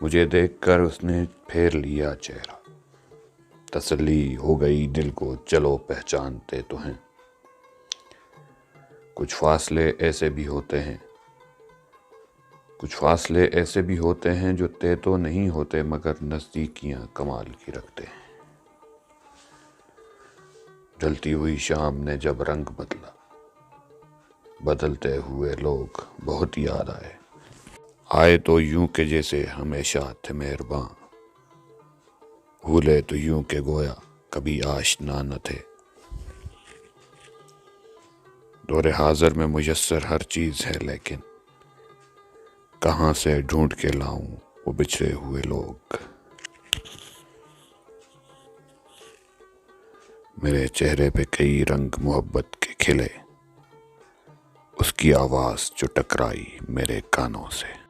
مجھے دیکھ کر اس نے پھیر لیا چہرہ، تسلی ہو گئی دل کو، چلو پہچانتے تو ہیں۔ کچھ فاصلے ایسے بھی ہوتے ہیں جو طے تو نہیں ہوتے مگر نزدیکیاں کمال کی رکھتے ہیں۔ ڈھلتی ہوئی شام نے جب رنگ بدلا، بدلتے ہوئے لوگ بہت یاد آئے تو یوں کہ جیسے ہمیشہ تھے مہرباں، بھولے تو یوں کہ گویا کبھی آشنا نہ تھے۔ دور حاضر میں میسر ہر چیز ہے لیکن کہاں سے ڈھونڈ کے لاؤں وہ بچھڑے ہوئے لوگ۔ میرے چہرے پہ کئی رنگ محبت کے کھلے، اس کی آواز جو ٹکرائی میرے کانوں سے۔